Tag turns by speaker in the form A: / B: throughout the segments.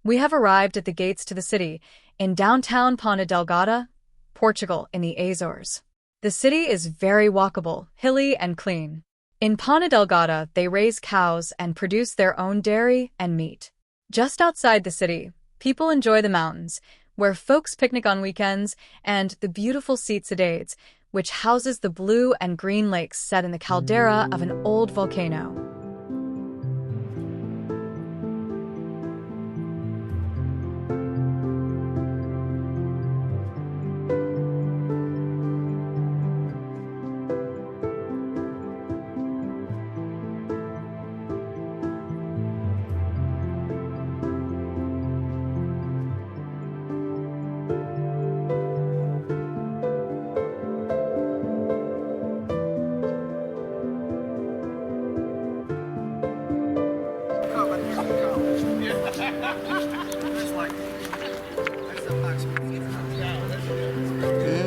A: We have arrived at the gates to the city, in downtown Ponta Delgada, Portugal, in the Azores. The city is very walkable, hilly, and clean. In Ponta Delgada, they raise cows and produce their own dairy and meat. Just outside the city, people enjoy the mountains, where folks picnic on weekends, and the beautiful Cidades, which houses the blue and green lakes set in the caldera of an old volcano.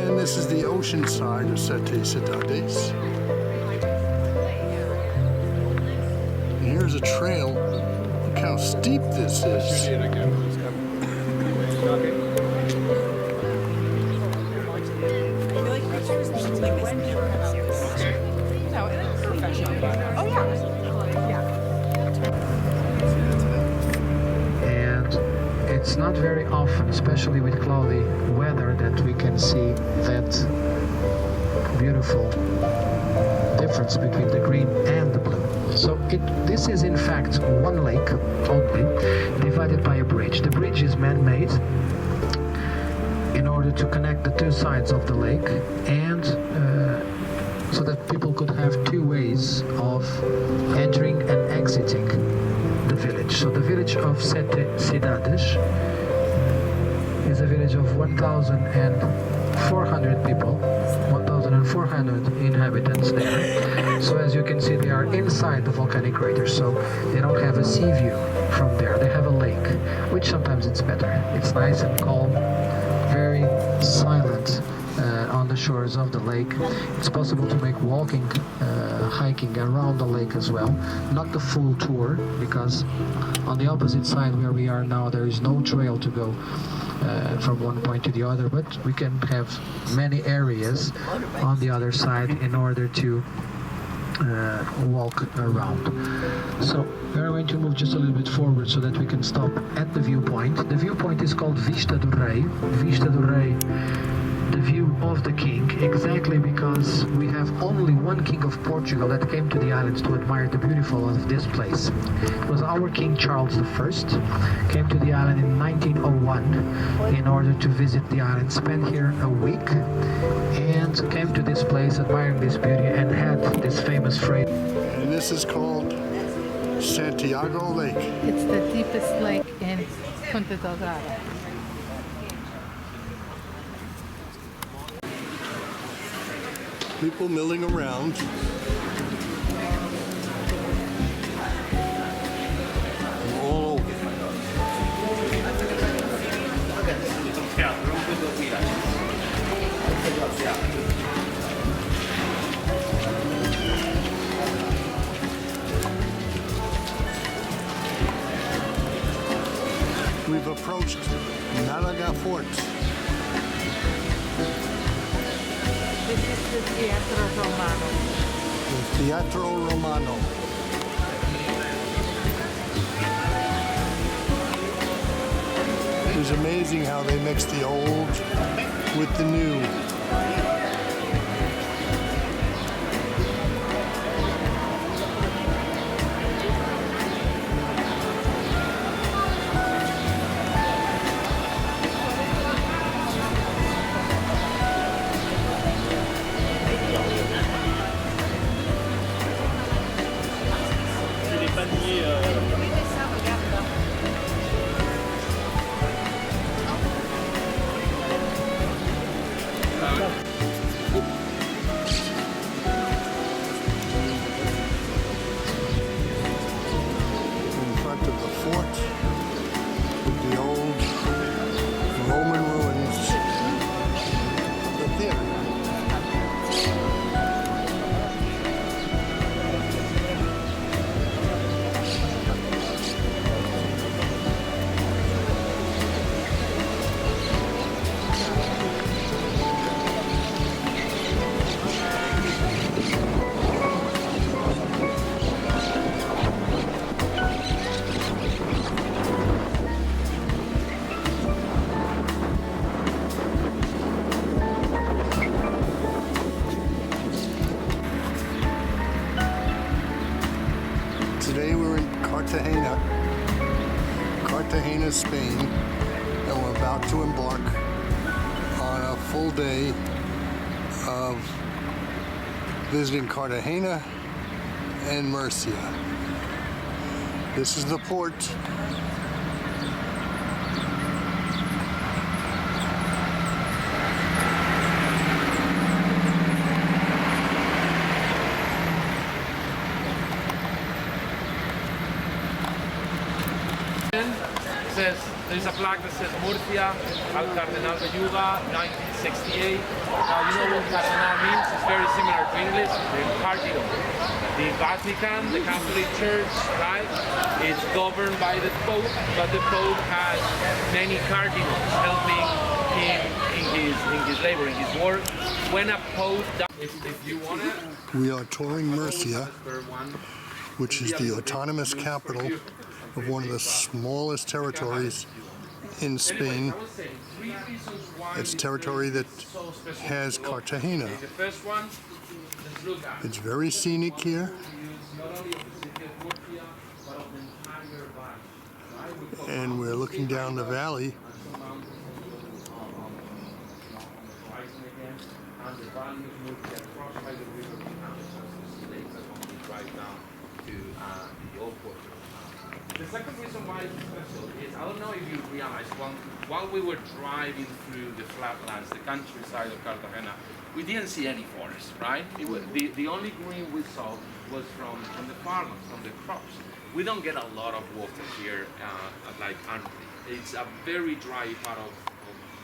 B: And this is the ocean side of Cidades. And here's a trail. Look how steep this is.
C: It's not very often, especially with cloudy weather, that we can see that beautiful difference between the green and the blue. So this is in fact one lake only, divided by a bridge. The bridge is man-made in order to connect the two sides of the lake, and so that people could have two ways of entering and exiting the village. So the village of Sete Cidades is a village of 1,400 people, 1,400 inhabitants there. So as you can see, they are inside the volcanic crater, so they don't have a sea view from there. They have a lake, which sometimes it's better. It's nice and calm, very silent on the shores of the lake. It's possible to make walking, hiking around the lake as well. Not the full tour, because on the opposite side where we are now, there is no trail to go from one point to the other, but we can have many areas on the other side in order to walk around. So we're going to move just a little bit forward so that we can stop at the viewpoint. The viewpoint is called Vista do Rei. Vista do Rei, the view of the king, exactly because we have only one king of Portugal that came to the islands to admire the beautiful of this place. It was our King Charles I, came to the island in 1901 in order to visit the island, spent here a week, and came to this place admiring this beauty and had this famous phrase.
B: And this is called Santiago Lake.
D: It's the deepest lake in Ponta Delgada.
B: People milling around. All over. We've approached Malaga Fort.
D: This is the Teatro Romano.
B: The Teatro Romano. It was amazing how they mixed the old with the new. Cartagena, Spain, and we're about to embark on a full day of visiting Cartagena and Murcia. This is the port.
E: Says there's a plaque that says Murcia, Al Cardenal de Yuga, 1968. Now you know what Cardenal means? It's very similar to English, the cardinal. The Vatican, the Catholic Church, right? It's governed by the Pope, but the Pope has many cardinals helping him in his labor, in his work. When a Pope dies, if you want it,
B: We are touring Murcia, which is the autonomous capital of one of the smallest territories in Spain. It's territory that has Cartagena. It's very scenic here. And we're looking down the valley.
E: The second reason why it's special is, I don't know if you realize, while we were driving through the flatlands, the countryside of Cartagena, we didn't see any forest, right? The only green we saw was from the farmlands, from the crops. We don't get a lot of water here, like annually. It's a very dry part of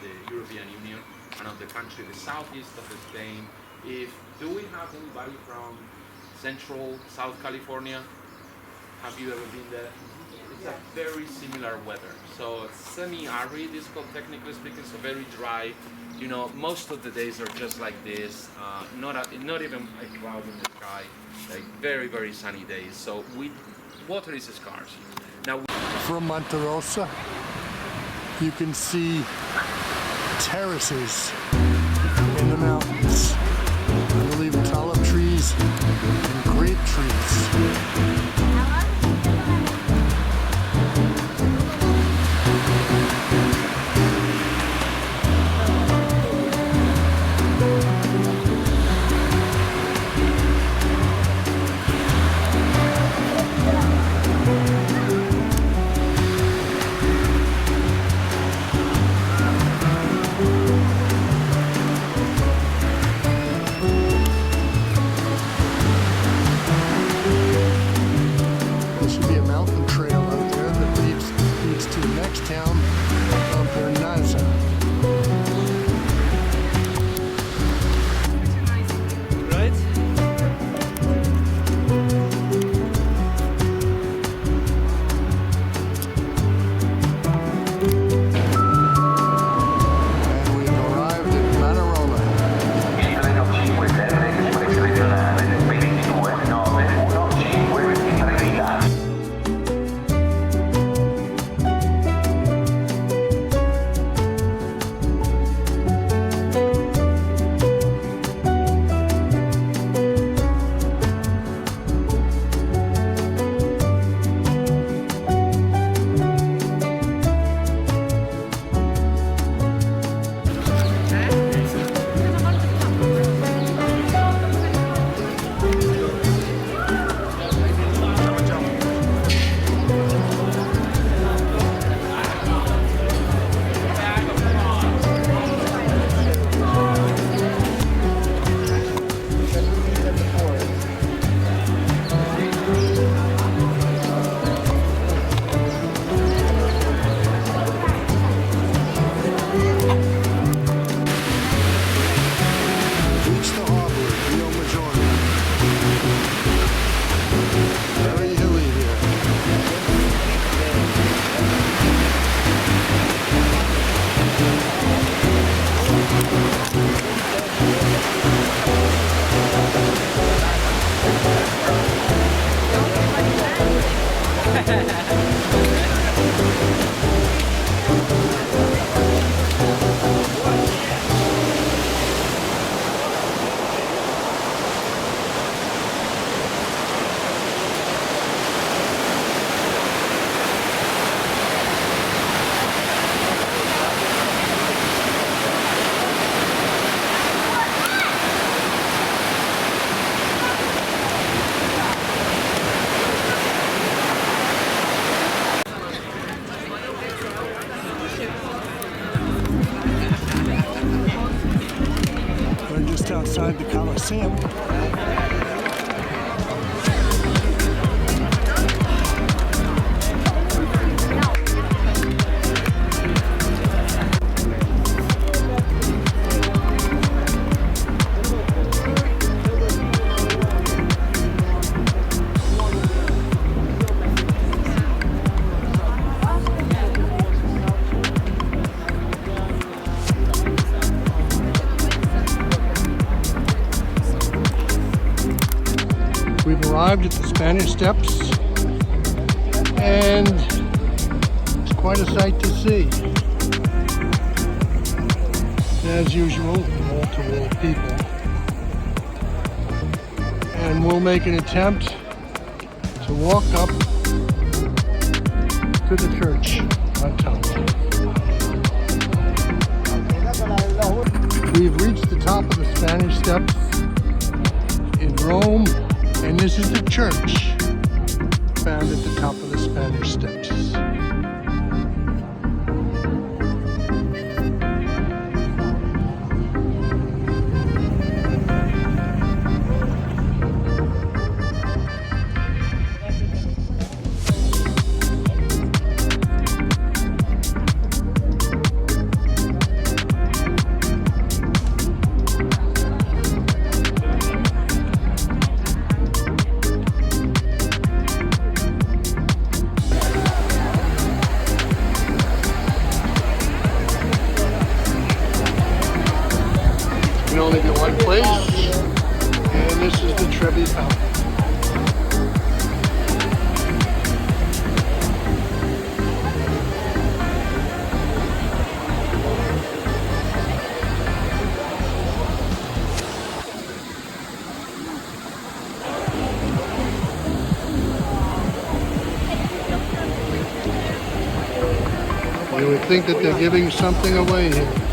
E: the European Union and of the country, the southeast of Spain. Do we have anybody from Central, South California? Have you ever been there? It's a very similar weather. So semi-arid is called, technically speaking, so very dry. You know, most of the days are just like this. Not even a cloud in the sky. Like very, very sunny days. So water is scarce. Now
B: From Monterosa, you can see terraces in the mountains. I believe it's olive trees and grape trees. outside the Coliseum. We've arrived at the Spanish Steps, and it's quite a sight to see. As usual, wall-to-wall people. And we'll make an attempt to walk up to the church on top. We've reached the top of the Spanish Steps in Rome. And this is the church found at the top of the Spanish Steps. Can only be one place, and this is the Trevi Fountain. You would think that they're giving something away here.